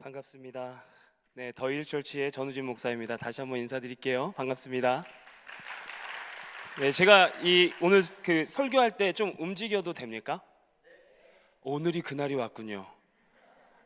반갑습니다. 네, 더일철치의 전우진 목사입니다. 다시 한번 인사드릴게요. 반갑습니다. 네, 제가 오늘 설교할 때 좀 움직여도 됩니까? 오늘이 그날이 왔군요.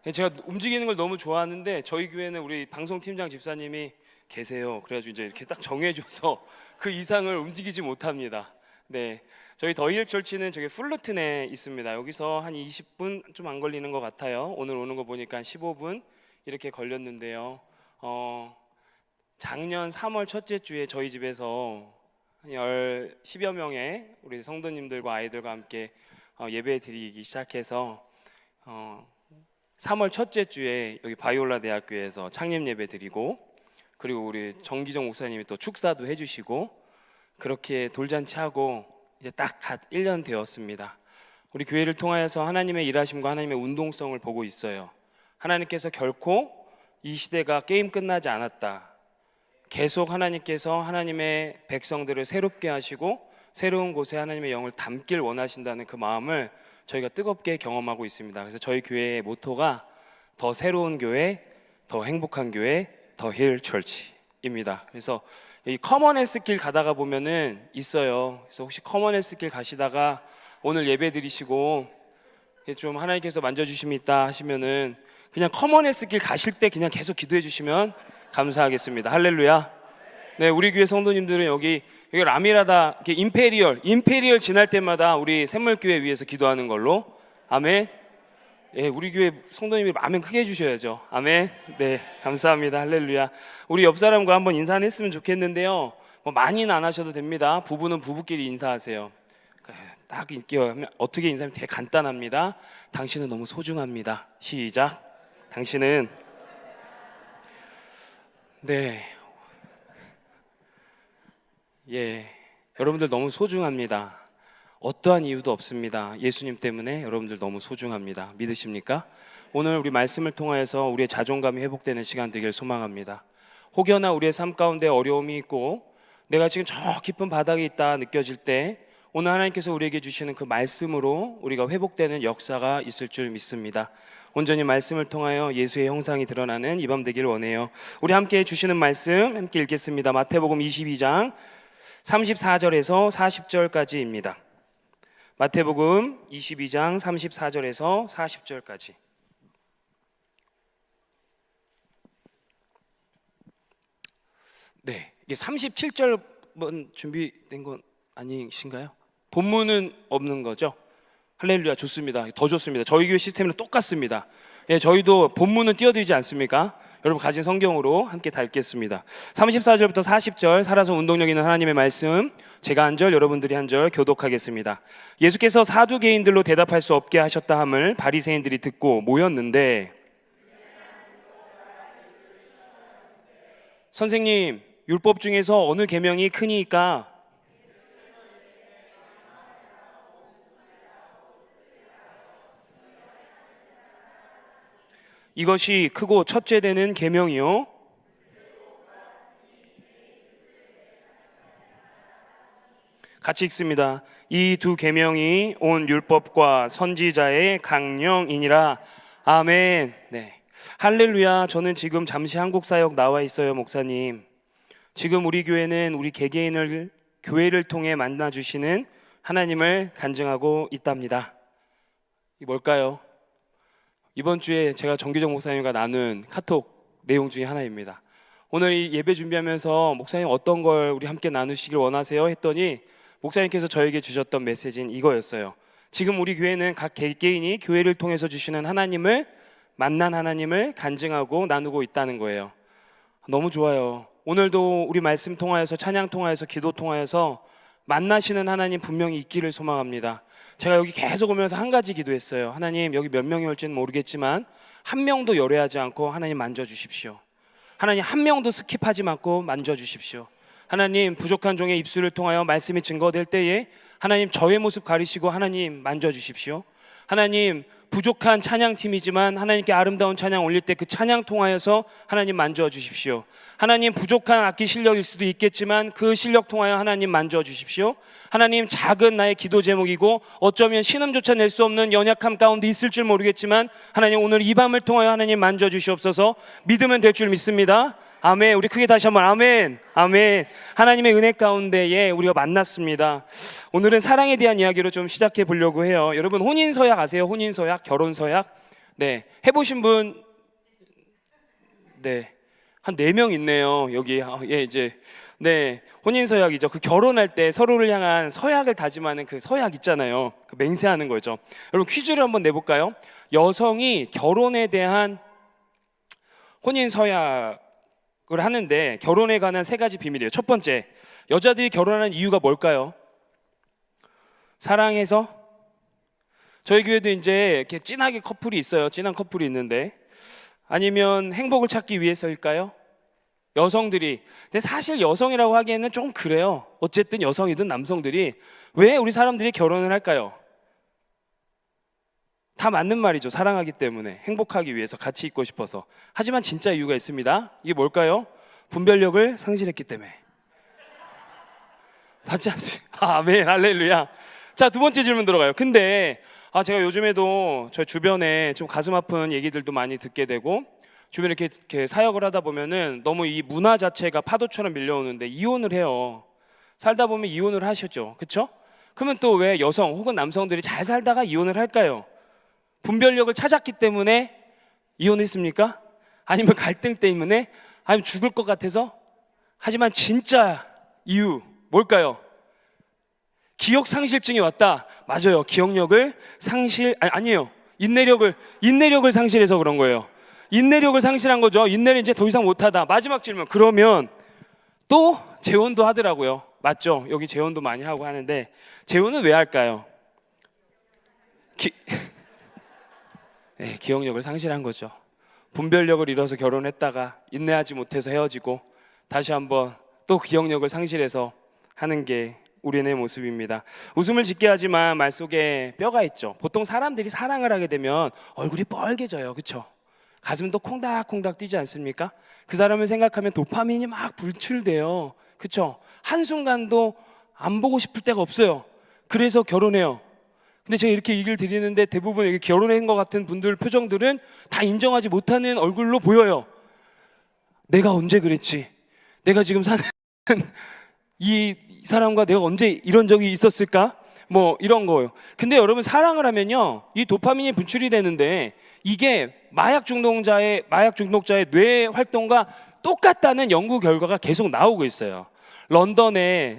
네, 제가 움직이는 걸 너무 좋아하는데 저희 교회는 우리 방송팀장 집사님이 계세요. 그래가지고 이제 이렇게 딱 정해줘서 그 이상을 움직이지 못합니다. 네, 저희 더힐철치는 저기 풀루튼에 있습니다. 여기서 한 20분 좀 안 걸리는 것 같아요. 오늘 오는 거 보니까 한 15분 이렇게 걸렸는데요. 작년 3월 첫째 주에 저희 집에서 한 10여 명의 우리 성도님들과 아이들과 함께 예배 드리기 시작해서 3월 첫째 주에 여기 바이올라 대학교에서 창립 예배 드리고, 그리고 우리 정기정 목사님이 또 축사도 해주시고, 그렇게 돌잔치하고 이제 딱 1년 되었습니다. 우리 교회를 통하여서 하나님의 일하심과 하나님의 운동성을 보고 있어요. 하나님께서 결코 이 시대가 게임 끝나지 않았다. 계속 하나님께서 하나님의 백성들을 새롭게 하시고 새로운 곳에 하나님의 영을 담길 원하신다는 그 마음을 저희가 뜨겁게 경험하고 있습니다. 그래서 저희 교회의 모토가 더 새로운 교회, 더 행복한 교회, 더 힐 철치입니다. 그래서 이 커먼헬스 길 가다가 보면은 있어요. 그래서 혹시 커먼헬스 길 가시다가 오늘 예배 드리시고 좀 하나님께서 만져주심이 있다 하시면은 그냥 커먼헬스 길 가실 때 그냥 계속 기도해 주시면 감사하겠습니다. 할렐루야. 네, 우리 교회 성도님들은 여기 라미라다 임페리얼 지날 때마다 우리 샘물교회 위해서 기도하는 걸로. 아멘. 예, 우리 교회 성도님이 아멘 크게 해주셔야죠. 아멘. 네, 감사합니다. 할렐루야. 우리 옆 사람과 한번 인사는 했으면 좋겠는데요. 뭐 많이는 안 하셔도 됩니다. 부부는 부부끼리 인사하세요. 딱 인기요. 어떻게 인사하면 되게 간단합니다. 당신은 너무 소중합니다. 시작. 당신은 네, 예, 여러분들 너무 소중합니다. 어떠한 이유도 없습니다. 예수님 때문에 여러분들 너무 소중합니다. 믿으십니까? 오늘 우리 말씀을 통하여서 우리의 자존감이 회복되는 시간 되길 소망합니다. 혹여나 우리의 삶 가운데 어려움이 있고 내가 지금 저 깊은 바닥에 있다 느껴질 때 오늘 하나님께서 우리에게 주시는 그 말씀으로 우리가 회복되는 역사가 있을 줄 믿습니다. 온전히 말씀을 통하여 예수의 형상이 드러나는 이 밤 되길 원해요. 우리 함께 주시는 말씀 함께 읽겠습니다. 마태복음 22장 34절에서 40절까지입니다. 마태복음 22장 34절에서 40절까지. 네, 이게 37절 준비된 건 아니신가요? 본문은 없는 거죠? 할렐루야. 좋습니다. 더 좋습니다. 저희 교회 시스템은 똑같습니다. 예, 저희도 본문은 띄워드리지 않습니까? 여러분 가진 성경으로 함께 다 읽겠습니다. 34절부터 40절 살아서 운동력 있는 하나님의 말씀, 제가 한 절 여러분들이 한 절 교독하겠습니다. 예수께서 사두개인들로 대답할 수 없게 하셨다 함을 바리새인들이 듣고 모였는데, 선생님, 율법 중에서 어느 계명이 크니까? 이것이 크고 첫째 되는 계명이요. 같이 읽습니다. 이 두 계명이 온 율법과 선지자의 강령이니라. 아멘. 네, 할렐루야. 저는 지금 잠시 한국 사역 나와 있어요, 목사님. 지금 우리 교회는 우리 개개인을 교회를 통해 만나 주시는 하나님을 간증하고 있답니다. 이 뭘까요? 이번 주에 제가 정기정 목사님과 나눈 카톡 내용 중에 하나입니다. 오늘 이 예배 준비하면서 목사님 어떤 걸 우리 함께 나누시길 원하세요? 했더니 목사님께서 저에게 주셨던 메시지는 이거였어요. 지금 우리 교회는 각 개개인이 교회를 통해서 주시는 하나님을, 만난 하나님을 간증하고 나누고 있다는 거예요. 너무 좋아요. 오늘도 우리 말씀 통하여서, 찬양 통하여서, 기도 통하여서 만나시는 하나님 분명히 있기를 소망합니다. 제가 여기 계속 오면서 한 가지 기도했어요. 하나님, 여기 몇 명이 올지는 모르겠지만 한 명도 열애하지 않고 하나님 만져주십시오. 하나님, 한 명도 스킵하지 않고 만져주십시오. 하나님, 부족한 종의 입술을 통하여 말씀이 증거될 때에 하나님 저의 모습 가리시고 하나님 만져주십시오. 하나님, 부족한 찬양팀이지만 하나님께 아름다운 찬양 올릴 때 그 찬양 통하여서 하나님 만져 주십시오. 하나님 부족한 악기 실력일 수도 있겠지만 그 실력 통하여 하나님 만져 주십시오. 하나님 작은 나의 기도 제목이고 어쩌면 신음조차 낼 수 없는 연약함 가운데 있을 줄 모르겠지만 하나님 오늘 이 밤을 통하여 하나님 만져 주시옵소서. 믿으면 될 줄 믿습니다. 아멘. 우리 크게 다시 한번 아멘. 아멘. 하나님의 은혜 가운데에 우리가 만났습니다. 오늘은 사랑에 대한 이야기로 좀 시작해 보려고 해요. 여러분 혼인서약 아세요? 혼인서약, 결혼서약. 네, 해보신 분, 네, 한 4명 있네요. 여기 예, 이제 네, 혼인서약이죠. 그 결혼할 때 서로를 향한 서약을 다짐하는 그 서약 있잖아요. 그 맹세하는 거죠. 여러분 퀴즈를 한번 내볼까요? 여성이 결혼에 대한 혼인서약 을 하는데 결혼에 관한 3가지 비밀이에요. 첫 번째, 여자들이 결혼하는 이유가 뭘까요? 사랑해서? 저희 교회도 이제 이렇게 진하게 커플이 있어요. 진한 커플이 있는데, 아니면 행복을 찾기 위해서일까요? 여성들이. 근데 사실 여성이라고 하기에는 좀 그래요. 어쨌든 여성이든 남성들이 왜 우리 사람들이 결혼을 할까요? 다 맞는 말이죠. 사랑하기 때문에, 행복하기 위해서, 같이 있고 싶어서. 하지만 진짜 이유가 있습니다. 이게 뭘까요? 분별력을 상실했기 때문에. 맞지 않습니까? 아멘, 할렐루야. 자, 2번째 질문 들어가요. 근데 제가 요즘에도 저 주변에 좀 가슴 아픈 얘기들도 많이 듣게 되고, 주변에 이렇게 사역을 하다 보면은 너무 이 문화 자체가 파도처럼 밀려오는데 이혼을 해요. 살다 보면 이혼을 하셨죠, 그렇죠? 그러면 또 왜 여성 혹은 남성들이 잘 살다가 이혼을 할까요? 분별력을 찾았기 때문에 이혼했습니까? 아니면 갈등 때문에? 아니면 죽을 것 같아서? 하지만 진짜 이유 뭘까요? 기억 상실증이 왔다. 맞아요. 기억력을 아니에요. 인내력을 상실해서 그런 거예요. 인내력을 상실한 거죠. 인내를 이제 더 이상 못하다. 마지막 질문. 그러면 또 재혼도 하더라고요. 맞죠? 여기 재혼도 많이 하고 하는데 재혼은 왜 할까요? 네, 기억력을 상실한 거죠. 분별력을 잃어서 결혼했다가 인내하지 못해서 헤어지고 다시 한번 또 기억력을 상실해서 하는 게 우리의 모습입니다. 웃음을 짓게 하지만 말 속에 뼈가 있죠. 보통 사람들이 사랑을 하게 되면 얼굴이 뻘개져요. 그렇죠? 가슴도 콩닥콩닥 뛰지 않습니까? 그 사람을 생각하면 도파민이 막 분출돼요. 그렇죠? 한순간도 안 보고 싶을 때가 없어요. 그래서 결혼해요. 근데 제가 이렇게 얘기를 드리는데 대부분 여기 결혼한 것 같은 분들 표정들은 다 인정하지 못하는 얼굴로 보여요. 내가 언제 그랬지? 내가 지금 사는 이 사람과 내가 언제 이런 적이 있었을까? 뭐 이런 거예요. 근데 여러분 사랑을 하면요, 이 도파민이 분출이 되는데 이게 마약 중독자의 뇌 활동과 똑같다는 연구 결과가 계속 나오고 있어요. 런던의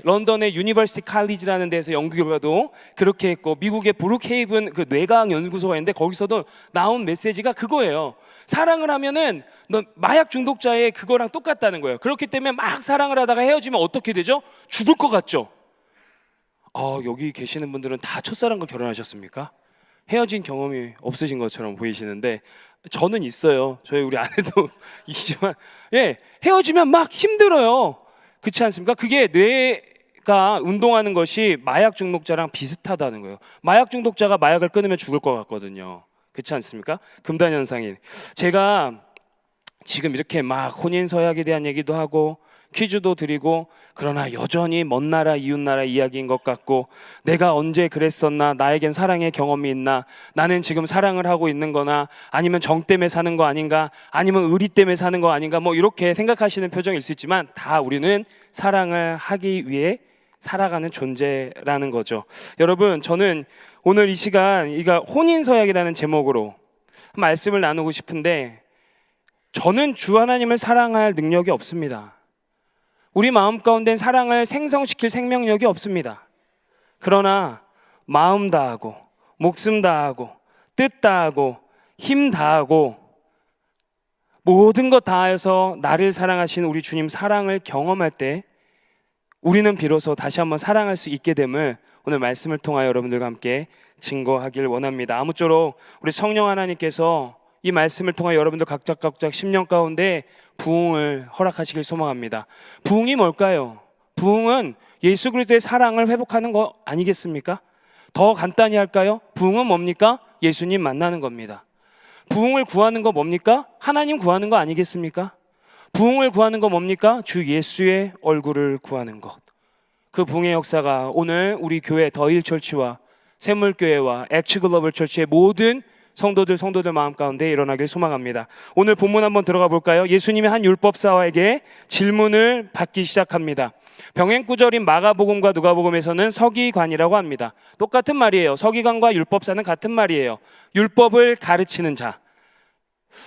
유니버시티 칼리지라는 데서 연구 결과도 그렇게 했고, 미국의 브룩헤이븐 그 뇌과학 연구소가 있는데 거기서도 나온 메시지가 그거예요. 사랑을 하면은 너 마약 중독자의 그거랑 똑같다는 거예요. 그렇기 때문에 막 사랑을 하다가 헤어지면 어떻게 되죠? 죽을 것 같죠? 여기 계시는 분들은 다 첫사랑과 결혼하셨습니까? 헤어진 경험이 없으신 것처럼 보이시는데 저는 있어요. 우리 아내도 이지만 헤어지면 막 힘들어요. 그렇지 않습니까? 그게 뇌가 운동하는 것이 마약 중독자랑 비슷하다는 거예요. 마약 중독자가 마약을 끊으면 죽을 것 같거든요. 그렇지 않습니까? 금단 현상이. 제가 지금 이렇게 막 혼인서약에 대한 얘기도 하고 퀴즈도 드리고, 그러나 여전히 먼 나라 이웃나라 이야기인 것 같고, 내가 언제 그랬었나, 나에겐 사랑의 경험이 있나, 나는 지금 사랑을 하고 있는 거나, 아니면 정 때문에 사는 거 아닌가, 아니면 의리 때문에 사는 거 아닌가, 뭐 이렇게 생각하시는 표정일 수 있지만 다 우리는 사랑을 하기 위해 살아가는 존재라는 거죠. 여러분, 저는 오늘 이 시간 혼인서약이라는 제목으로 말씀을 나누고 싶은데, 저는 주 하나님을 사랑할 능력이 없습니다. 우리 마음 가운데는 사랑을 생성시킬 생명력이 없습니다. 그러나 마음 다하고 목숨 다하고 뜻 다하고 힘 다하고 모든 것 다하여서 나를 사랑하신 우리 주님 사랑을 경험할 때 우리는 비로소 다시 한번 사랑할 수 있게 됨을 오늘 말씀을 통하여 여러분들과 함께 증거하길 원합니다. 아무쪼록 우리 성령 하나님께서 이 말씀을 통하여 여러분들 각각 심령 가운데 부흥을 허락하시길 소망합니다. 부흥이 뭘까요? 부흥은 예수 그리스도의 사랑을 회복하는 거 아니겠습니까? 더 간단히 할까요? 부흥은 뭡니까? 예수님 만나는 겁니다. 부흥을 구하는 거 뭡니까? 하나님 구하는 거 아니겠습니까? 부흥을 구하는 거 뭡니까? 주 예수의 얼굴을 구하는 것. 그 부흥의 역사가 오늘 우리 교회 더일철치와 샘물교회와 엑츠글로벌 철치의 모든 성도들 마음 가운데 일어나길 소망합니다. 오늘 본문 한번 들어가 볼까요? 예수님이 한 율법사와에게 질문을 받기 시작합니다. 병행구절인 마가복음과 누가복음에서는 서기관이라고 합니다. 똑같은 말이에요. 서기관과 율법사는 같은 말이에요. 율법을 가르치는 자.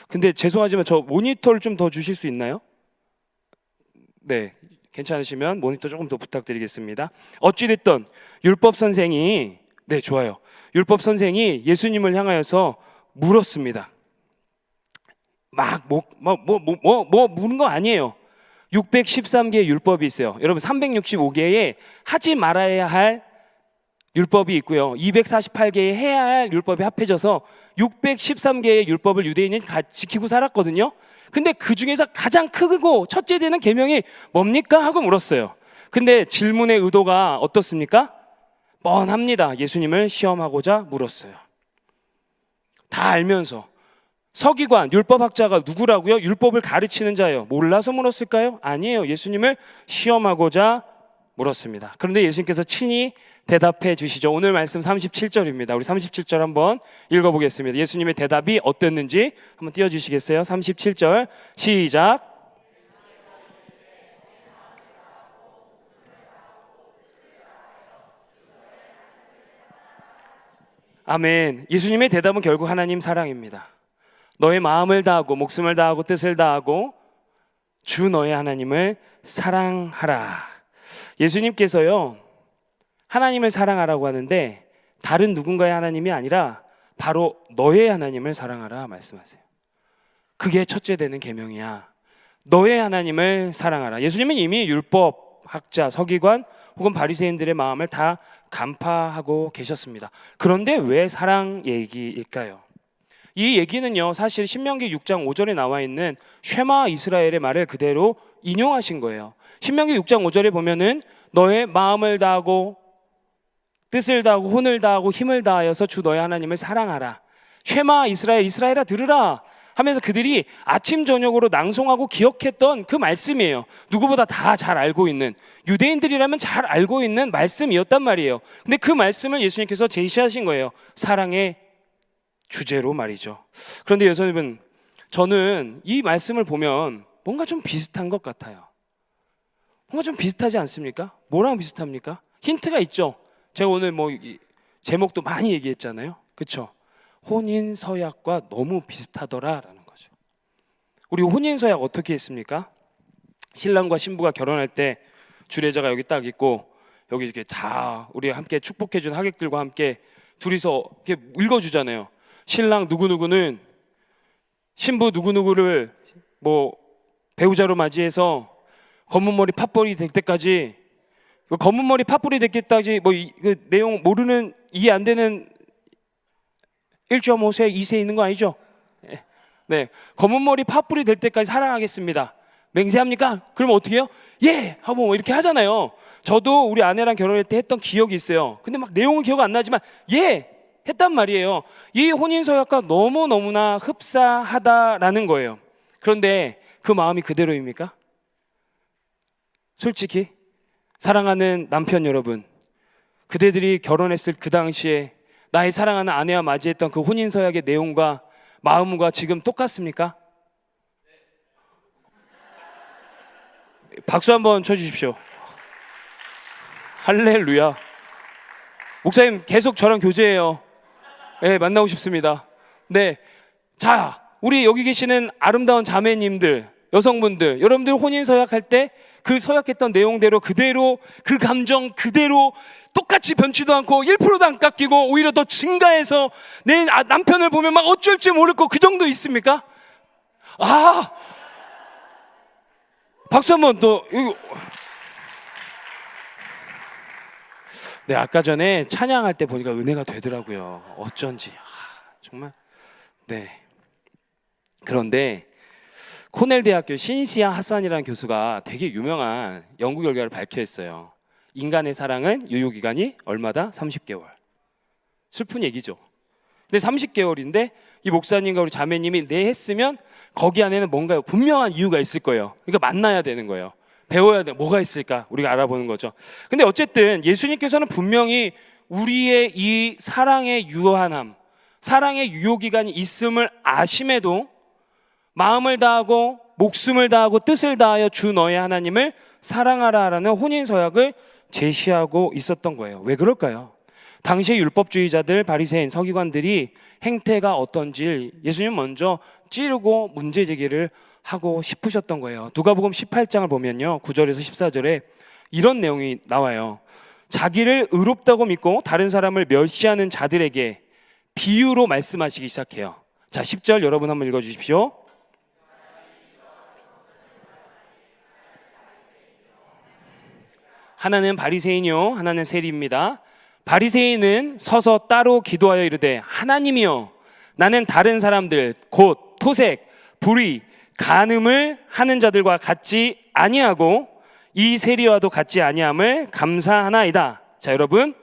근데 죄송하지만 저 모니터를 좀 더 주실 수 있나요? 네, 괜찮으시면 모니터 조금 더 부탁드리겠습니다. 어찌됐든 율법 선생이, 네, 좋아요. 율법 선생이 예수님을 향하여서 물었습니다. 막 묻는 거 아니에요. 613개의 율법이 있어요. 여러분 365개의 하지 말아야 할 율법이 있고요. 248개의 해야 할 율법이 합해져서 613개의 율법을 유대인이 지키고 살았거든요. 근데 그 중에서 가장 크고 첫째 되는 계명이 뭡니까? 하고 물었어요. 근데 질문의 의도가 어떻습니까? 뻔합니다. 예수님을 시험하고자 물었어요. 다 알면서. 서기관, 율법학자가 누구라고요? 율법을 가르치는 자예요. 몰라서 물었을까요? 아니에요. 예수님을 시험하고자 물었습니다. 그런데 예수님께서 친히 대답해 주시죠. 오늘 말씀 37절입니다. 우리 37절 한번 읽어보겠습니다. 예수님의 대답이 어땠는지 한번 띄워주시겠어요? 37절 시작. 아멘. 예수님의 대답은 결국 하나님 사랑입니다. 너의 마음을 다하고 목숨을 다하고 뜻을 다하고 주 너의 하나님을 사랑하라. 예수님께서요, 하나님을 사랑하라고 하는데 다른 누군가의 하나님이 아니라 바로 너의 하나님을 사랑하라 말씀하세요. 그게 첫째 되는 계명이야. 너의 하나님을 사랑하라. 예수님은 이미 율법학자, 서기관 혹은 바리새인들의 마음을 다 간파하고 계셨습니다. 그런데 왜 사랑 얘기일까요? 이 얘기는요, 사실 신명기 6장 5절에 나와 있는 쉐마 이스라엘의 말을 그대로 인용하신 거예요. 신명기 6장 5절에 보면은 너의 마음을 다하고 뜻을 다하고 혼을 다하고 힘을 다하여서 주 너의 하나님을 사랑하라. 쉐마 이스라엘, 이스라엘아 들으라 하면서 그들이 아침 저녁으로 낭송하고 기억했던 그 말씀이에요. 누구보다 다 잘 알고 있는, 유대인들이라면 잘 알고 있는 말씀이었단 말이에요. 근데 그 말씀을 예수님께서 제시하신 거예요. 사랑의 주제로 말이죠. 그런데 여러분, 저는 이 말씀을 보면 뭔가 좀 비슷한 것 같아요. 뭔가 좀 비슷하지 않습니까? 뭐랑 비슷합니까? 힌트가 있죠. 제가 오늘 제목도 많이 얘기했잖아요. 그렇죠? 혼인 서약과 너무 비슷하더라라는 거죠. 우리 혼인 서약 어떻게 했습니까? 신랑과 신부가 결혼할 때 주례자가 여기 딱 있고 여기 이렇게 다 우리 함께 축복해준 하객들과 함께 둘이서 이렇게 읽어주잖아요. 신랑 누구누구는 신부 누구누구를 배우자로 맞이해서 검은 머리 팥불이 될 때까지, 검은 머리 팥불이 될 때까지 그 내용 모르는, 이해 안 되는 1.5세, 2세 있는 거 아니죠? 네, 검은 머리 팥불이 될 때까지 사랑하겠습니다. 맹세합니까? 그러면 어떻게 해요? 예! 하고 이렇게 하잖아요. 저도 우리 아내랑 결혼할 때 했던 기억이 있어요. 근데 내용은 기억 안 나지만 예! 했단 말이에요. 이 혼인서약과 너무너무나 흡사하다라는 거예요. 그런데 그 마음이 그대로입니까? 솔직히 사랑하는 남편 여러분, 그대들이 결혼했을 그 당시에 나의 사랑하는 아내와 맞이했던 그 혼인서약의 내용과 마음과 지금 똑같습니까? 박수 한번 쳐주십시오. 할렐루야. 목사님 계속 저랑 교제해요. 네, 만나고 싶습니다. 네, 자, 우리 여기 계시는 아름다운 자매님들, 여성분들, 여러분들 혼인서약 할 때 그 서약했던 내용대로 그대로, 그 감정 그대로 똑같이 변치도 않고 1%도 안 깎이고 오히려 더 증가해서 내 남편을 보면 막 어쩔 줄 모를 거 그 정도 있습니까? 박수 한번 더. 네, 아까 전에 찬양할 때 보니까 은혜가 되더라고요. 어쩐지 정말. 네. 그런데 코넬 대학교 신시아 하산이라는 교수가 되게 유명한 연구 결과를 발표했어요. 인간의 사랑은 유효기간이 얼마다? 30개월. 슬픈 얘기죠. 근데 30개월인데 이 목사님과 우리 자매님이 네 했으면 거기 안에는 뭔가요? 분명한 이유가 있을 거예요. 그러니까 만나야 되는 거예요. 배워야 돼. 뭐가 있을까? 우리가 알아보는 거죠. 근데 어쨌든 예수님께서는 분명히 우리의 이 사랑의 유한함, 사랑의 유효기간이 있음을 아심에도 마음을 다하고 목숨을 다하고 뜻을 다하여 주 너의 하나님을 사랑하라라는 혼인서약을 제시하고 있었던 거예요. 왜 그럴까요? 당시의 율법주의자들, 바리새인, 서기관들이 행태가 어떤지 예수님 먼저 찌르고 문제제기를 하고 싶으셨던 거예요. 누가복음 18장을 보면요, 9절에서 14절에 이런 내용이 나와요. 자기를 의롭다고 믿고 다른 사람을 멸시하는 자들에게 비유로 말씀하시기 시작해요. 자, 10절 여러분 한번 읽어주십시오. 하나는 바리새인이요 하나는 세리입니다. 바리새인은 서서 따로 기도하여 이르되 하나님이여 나는 다른 사람들 곧 토색, 불의, 간음을 하는 자들과 같지 아니하고 이 세리와도 같지 아니함을 감사하나이다. 자, 여러분,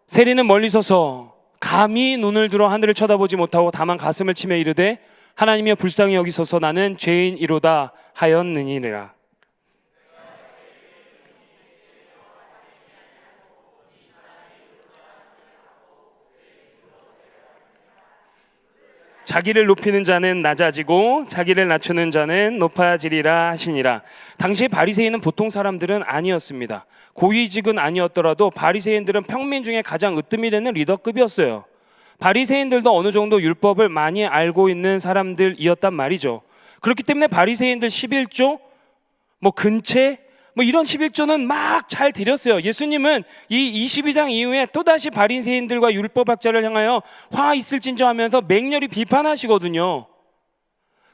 세리는 멀리 서서 감히 눈을 들어 하늘을 쳐다보지 못하고 다만 가슴을 치며 이르되 하나님이여 불쌍히 여기소서 나는 죄인이로다 하였느니라. 자기를 높이는 자는 낮아지고 자기를 낮추는 자는 높아지리라 하시니라. 당시 바리새인은 보통 사람들은 아니었습니다. 고위직은 아니었더라도 바리새인들은 평민 중에 가장 으뜸이 되는 리더급이었어요. 바리새인들도 어느 정도 율법을 많이 알고 있는 사람들이었단 말이죠. 그렇기 때문에 바리새인들 11조, 근채, 이런 11조는 막 잘 드렸어요. 예수님은 이 22장 이후에 또다시 바리새인들과 율법학자를 향하여 화 있을진저 하면서 맹렬히 비판하시거든요.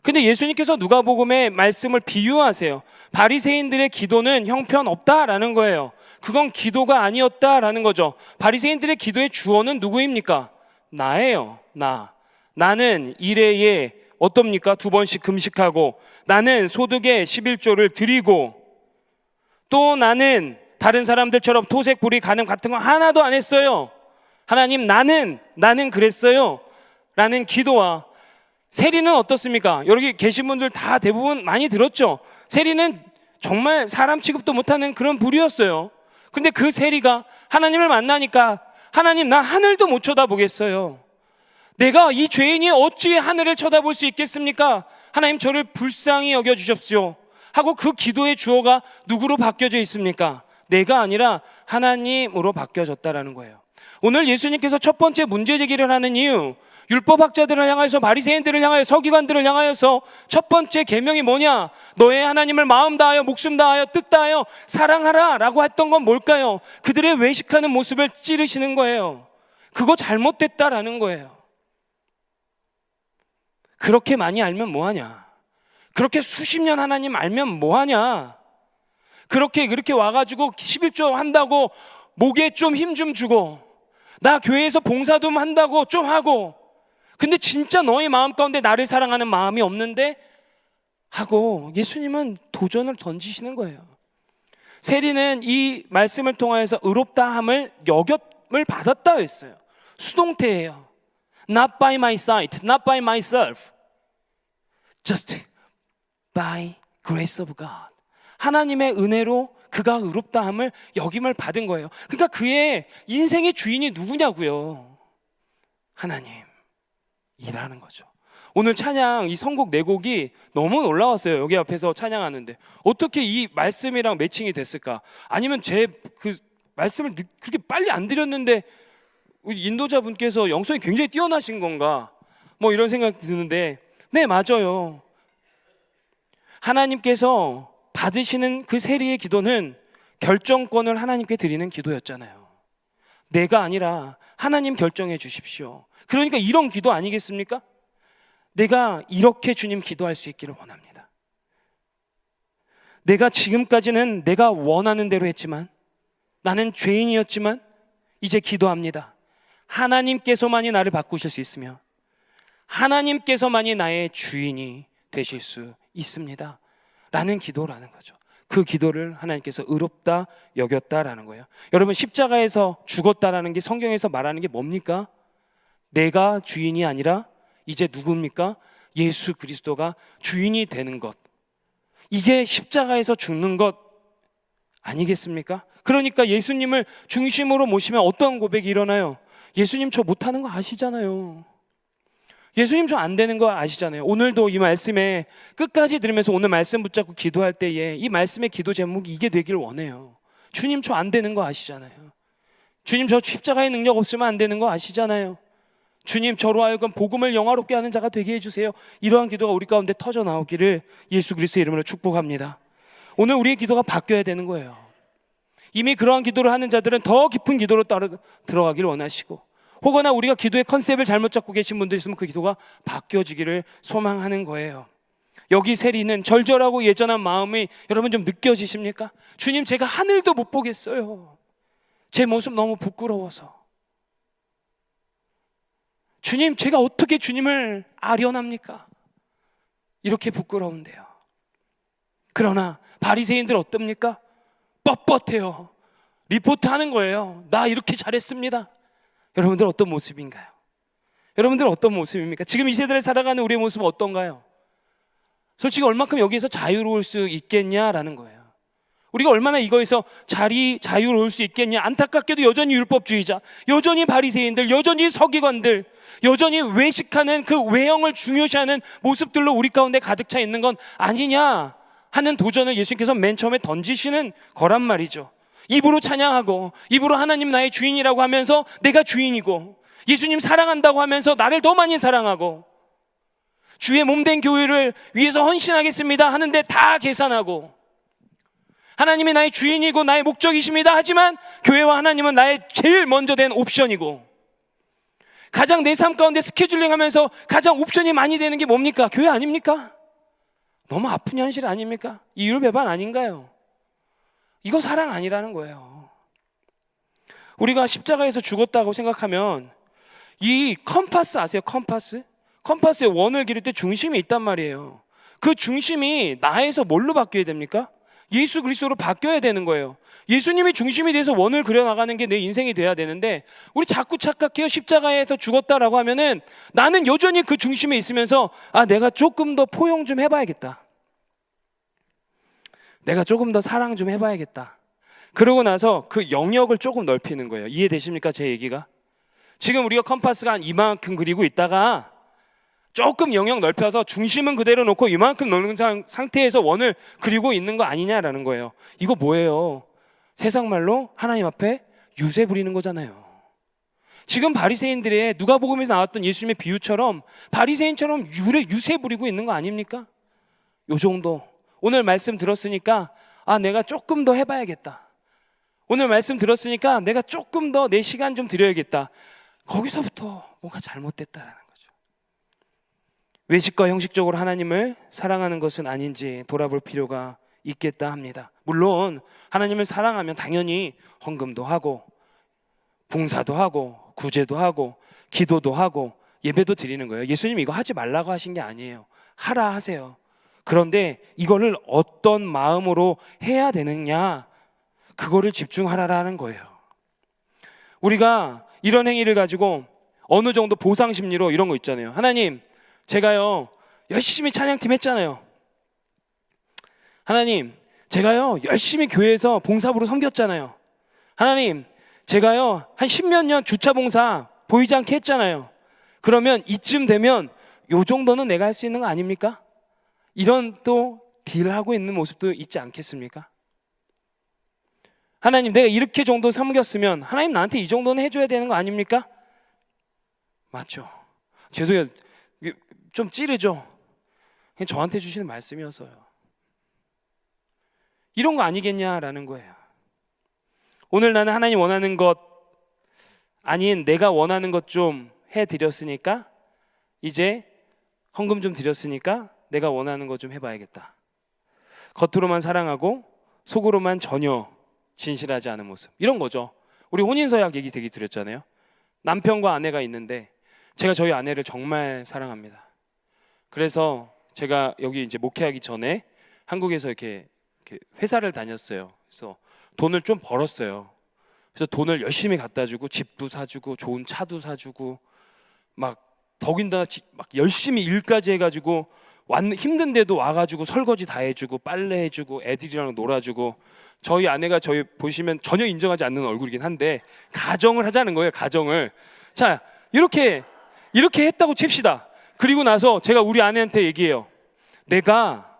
근데 예수님께서 누가복음의 말씀을 비유하세요. 바리새인들의 기도는 형편없다라는 거예요. 그건 기도가 아니었다라는 거죠. 바리새인들의 기도의 주어는 누구입니까? 나예요. 나는 일회에 어떻습니까? 2번씩 금식하고, 나는 소득의 11조를 드리고, 또 나는 다른 사람들처럼 토색, 불의, 간음 같은 거 하나도 안 했어요. 하나님, 나는 그랬어요 라는 기도와, 세리는 어떻습니까? 여기 계신 분들 다 대부분 많이 들었죠? 세리는 정말 사람 취급도 못하는 그런 부류였어요. 근데 그 세리가 하나님을 만나니까 하나님, 나 하늘도 못 쳐다보겠어요. 내가 이 죄인이 어찌 하늘을 쳐다볼 수 있겠습니까? 하나님, 저를 불쌍히 여겨주십시오 하고 그 기도의 주어가 누구로 바뀌어져 있습니까? 내가 아니라 하나님으로 바뀌어졌다라는 거예요. 오늘 예수님께서 첫 번째 문제 제기를 하는 이유, 율법학자들을 향해서, 바리새인들을 향하여, 서기관들을 향하여서 첫 번째 계명이 뭐냐? 너의 하나님을 마음 다하여 목숨 다하여 뜻 다하여 사랑하라 라고 했던 건 뭘까요? 그들의 외식하는 모습을 찌르시는 거예요. 그거 잘못됐다라는 거예요. 그렇게 많이 알면 뭐하냐? 그렇게 수십 년 하나님 알면 뭐하냐? 그렇게 와가지고 11조 한다고 목에 좀 힘 좀 주고, 나 교회에서 봉사 좀 한다고 좀 하고, 근데 진짜 너의 마음 가운데 나를 사랑하는 마음이 없는데 하고 예수님은 도전을 던지시는 거예요. 세리는 이 말씀을 통하여서 의롭다함을 여겼을 받았다 했어요. 수동태예요. Not by my sight, not by myself, just by grace of God. 하나님의 은혜로 그가 의롭다함을 여김을 받은 거예요. 그러니까 그의 인생의 주인이 누구냐고요? 하나님이라는 거죠. 오늘 찬양 이 선곡 네 곡이 너무 놀라웠어요. 여기 앞에서 찬양하는데 어떻게 이 말씀이랑 매칭이 됐을까? 아니면 제 그 말씀을 그렇게 빨리 안 드렸는데 인도자분께서 영성이 굉장히 뛰어나신 건가? 이런 생각이 드는데, 네, 맞아요. 하나님께서 받으시는 그 세리의 기도는 결정권을 하나님께 드리는 기도였잖아요. 내가 아니라 하나님 결정해 주십시오. 그러니까 이런 기도 아니겠습니까? 내가 이렇게 주님 기도할 수 있기를 원합니다. 내가 지금까지는 내가 원하는 대로 했지만, 나는 죄인이었지만 이제 기도합니다. 하나님께서만이 나를 바꾸실 수 있으며 하나님께서만이 나의 주인이 되실 수 있습니다 라는 기도라는 거죠. 그 기도를 하나님께서 의롭다 여겼다라는 거예요. 여러분, 십자가에서 죽었다라는 게 성경에서 말하는 게 뭡니까? 내가 주인이 아니라 이제 누굽니까? 예수 그리스도가 주인이 되는 것. 이게 십자가에서 죽는 것 아니겠습니까? 그러니까 예수님을 중심으로 모시면 어떤 고백이 일어나요? 예수님 저 못하는 거 아시잖아요. 예수님 저 안 되는 거 아시잖아요. 오늘도 이 말씀에 끝까지 들으면서 오늘 말씀 붙잡고 기도할 때에 이 말씀의 기도 제목이 이게 되길 원해요. 주님 저 안 되는 거 아시잖아요. 주님 저 십자가의 능력 없으면 안 되는 거 아시잖아요. 주님 저로 하여금 복음을 영화롭게 하는 자가 되게 해주세요. 이러한 기도가 우리 가운데 터져 나오기를 예수 그리스도의 이름으로 축복합니다. 오늘 우리의 기도가 바뀌어야 되는 거예요. 이미 그러한 기도를 하는 자들은 더 깊은 기도로 들어가기를 원하시고, 혹여나 우리가 기도의 컨셉을 잘못 잡고 계신 분들 있으면 그 기도가 바뀌어지기를 소망하는 거예요. 여기 세리는 절절하고 예전한 마음이 여러분 좀 느껴지십니까? 주님 제가 하늘도 못 보겠어요. 제 모습 너무 부끄러워서. 주님 제가 어떻게 주님을 아련합니까? 이렇게 부끄러운데요. 그러나 바리새인들 어떻습니까? 뻣뻣해요. 리포트 하는 거예요. 나 이렇게 잘했습니다. 여러분들 어떤 모습인가요? 여러분들 어떤 모습입니까? 지금 이 세대를 살아가는 우리의 모습은 어떤가요? 솔직히 얼마큼 여기에서 자유로울 수 있겠냐라는 거예요. 우리가 얼마나 이거에서 자유로울 수 있겠냐. 안타깝게도 여전히 율법주의자, 여전히 바리새인들, 여전히 서기관들, 여전히 외식하는 그 외형을 중요시하는 모습들로 우리 가운데 가득 차 있는 건 아니냐 하는 도전을 예수님께서 맨 처음에 던지시는 거란 말이죠. 입으로 찬양하고 입으로 하나님 나의 주인이라고 하면서 내가 주인이고, 예수님 사랑한다고 하면서 나를 더 많이 사랑하고, 주의 몸된 교회를 위해서 헌신하겠습니다 하는데 다 계산하고, 하나님이 나의 주인이고 나의 목적이십니다 하지만 교회와 하나님은 나의 제일 먼저 된 옵션이고, 가장 내 삶 가운데 스케줄링 하면서 가장 옵션이 많이 되는 게 뭡니까? 교회 아닙니까? 너무 아픈 현실 아닙니까? 이율배반 아닌가요? 이거 사랑 아니라는 거예요. 우리가 십자가에서 죽었다고 생각하면 이 컴파스 아세요? 컴파스의 원을 기를 때 중심이 있단 말이에요. 그 중심이 나에서 뭘로 바뀌어야 됩니까? 예수 그리스도로 바뀌어야 되는 거예요. 예수님이 중심이 돼서 원을 그려나가는 게 내 인생이 돼야 되는데, 우리 자꾸 착각해요. 십자가에서 죽었다라고 하면은 나는 여전히 그 중심에 있으면서 내가 조금 더 포용 좀 해봐야겠다, 내가 조금 더 사랑 좀 해봐야겠다. 그러고 나서 그 영역을 조금 넓히는 거예요. 이해되십니까? 제 얘기가. 지금 우리가 컴파스가 한 이만큼 그리고 있다가 조금 영역 넓혀서 중심은 그대로 놓고 이만큼 넓은 상태에서 원을 그리고 있는 거 아니냐라는 거예요. 이거 뭐예요? 세상 말로 하나님 앞에 유세 부리는 거잖아요. 지금 바리새인들의 누가복음에서 나왔던 예수님의 비유처럼 바리새인처럼 유세 부리고 있는 거 아닙니까? 요 정도. 오늘 말씀 들었으니까 내가 조금 더 해봐야겠다. 오늘 말씀 들었으니까 내가 조금 더 내 시간 좀 드려야겠다. 거기서부터 뭔가 잘못됐다라는 거죠. 외식과 형식적으로 하나님을 사랑하는 것은 아닌지 돌아볼 필요가 있겠다 합니다. 물론 하나님을 사랑하면 당연히 헌금도 하고 봉사도 하고 구제도 하고 기도도 하고 예배도 드리는 거예요. 예수님 이거 하지 말라고 하신 게 아니에요. 하라 하세요. 그런데 이거를 어떤 마음으로 해야 되느냐, 그거를 집중하라라는 거예요. 우리가 이런 행위를 가지고 어느 정도 보상 심리로 이런 거 있잖아요. 하나님 제가요 열심히 찬양팀 했잖아요. 하나님 제가요 열심히 교회에서 봉사부로 섬겼잖아요. 하나님 제가요 한 10몇 년 주차 봉사 보이지 않게 했잖아요. 그러면 이쯤 되면 요 정도는 내가 할 수 있는 거 아닙니까? 이런 또 딜하고 있는 모습도 있지 않겠습니까? 하나님 내가 이렇게 정도 섬겼으면 하나님 나한테 이 정도는 해줘야 되는 거 아닙니까? 맞죠? 죄송해요. 좀 찌르죠? 그냥 저한테 주시는 말씀이었어요. 이런 거 아니겠냐라는 거예요. 오늘 나는 하나님 원하는 것 아닌 내가 원하는 것 좀 해드렸으니까, 이제 헌금 좀 드렸으니까 내가 원하는 것 좀 해봐야겠다. 겉으로만 사랑하고 속으로만 전혀 진실하지 않은 모습, 이런 거죠. 우리 혼인서약 얘기 되게 드렸잖아요. 남편과 아내가 있는데 제가 저희 아내를 정말 사랑합니다. 그래서 제가 여기 이제 목회하기 전에 한국에서 이렇게 이렇게 회사를 다녔어요. 그래서 돈을 좀 벌었어요. 그래서 돈을 열심히 갖다 주고 집도 사주고 좋은 차도 사주고 막 더군다나 막 열심히 일까지 해가지고 힘든데도 와가지고 설거지 다 해주고 빨래 해주고 애들이랑 놀아주고, 저희 아내가 저희 보시면 전혀 인정하지 않는 얼굴이긴 한데 가정을 하자는 거예요. 가정을. 자, 이렇게 했다고 칩시다. 그리고 나서 제가 우리 아내한테 얘기해요. 내가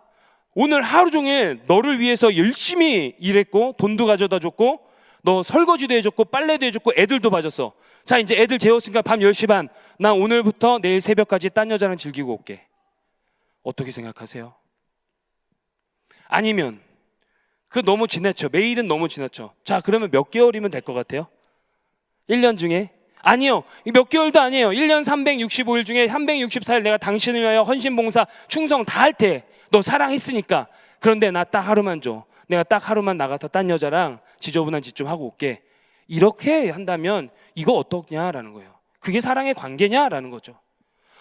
오늘 하루 종일 너를 위해서 열심히 일했고 돈도 가져다 줬고 너 설거지도 해줬고 빨래도 해줬고 애들도 봐줬어. 자, 이제 애들 재웠으니까 밤 10시 반 나 오늘부터 내일 새벽까지 딴 여자랑 즐기고 올게. 어떻게 생각하세요? 아니면 그 너무 지나쳐. 매일은 너무 지나쳐. 자, 그러면 몇 개월이면 될 것 같아요? 1년 중에? 아니요, 몇 개월도 아니에요. 1년 365일 중에 364일 내가 당신을 위하여 헌신봉사 충성 다 할 테 너 사랑했으니까. 그런데 나 딱 하루만 줘. 내가 딱 하루만 나가서 딴 여자랑 지저분한 짓 좀 하고 올게. 이렇게 한다면 이거 어떻냐라는 거예요. 그게 사랑의 관계냐라는 거죠.